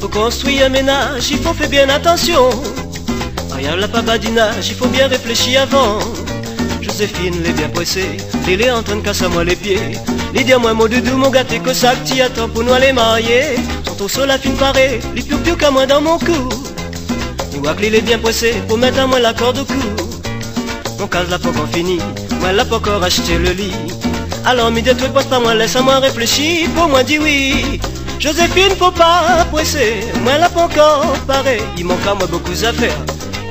Faut construire un ménage, il faut faire bien attention. Rien là pas badinage, il faut bien réfléchir avant. Joséphine l'est bien pressée, elle est en train de casser à moi les pieds. Les dire moi mon doudou, mon gâté, que ça que t'y attends pour nous aller marier. Sont au sol la fine parée, les piou-piou qu'à moi dans mon cou. Il voit que l'île est bien pressé pour mettre à moi la corde au cou. Mon case l'a pas encore fini, moi l'a pas encore acheté le lit. Alors midi toi passe pas moi, laisse à moi réfléchir, pour moi dis oui. Joséphine faut pas presser, moi l'a pas encore paré. Il manque à moi beaucoup d'affaires,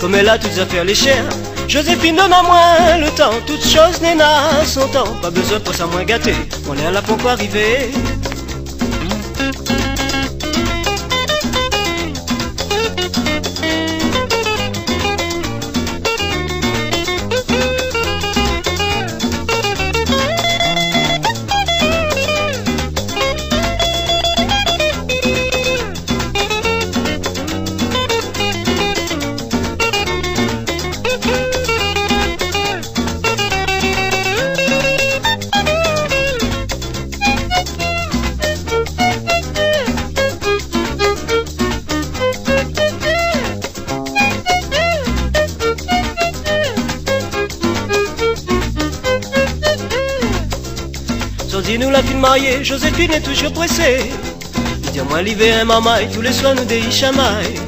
comme elle a toutes affaires les chères. Joséphine donne à moi le temps, toute chose n'est n'a son temps. Pas besoin pour ça moins gâté, on est à la pompe arrivée. Dis-nous la fille mariée, Joséphine est toujours pressée. Dis-moi l'hiver un mamaille, tous les soirs nous déchamaille.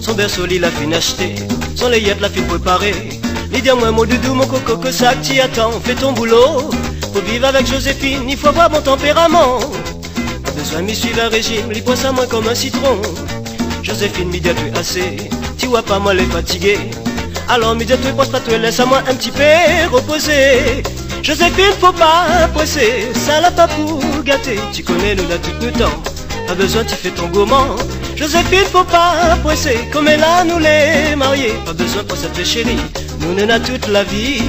Son berceau lit la fine acheté, son layette la fine préparée. Dis-moi mon doudou, mon coco, que ça que t'y attends, fais ton boulot. Pour vivre avec Joséphine, il faut avoir bon tempérament. Pas besoin m'y suivre un régime, l'y poisse à moins comme un citron. Joséphine m'y dit à tu assez, tu vois pas moi les fatiguer. Alors m'y dit à tu poisse pas tu laisse à moi un petit peu reposer. Joséphine faut pas presser, ça l'a pas pour gâter. Tu connais nous là tout nous temps, pas besoin tu fais ton gourmand. Joséphine faut pas presser, comme elle a nous les mariés. Pas besoin pour cette chérie, nous n'en a toute la vie.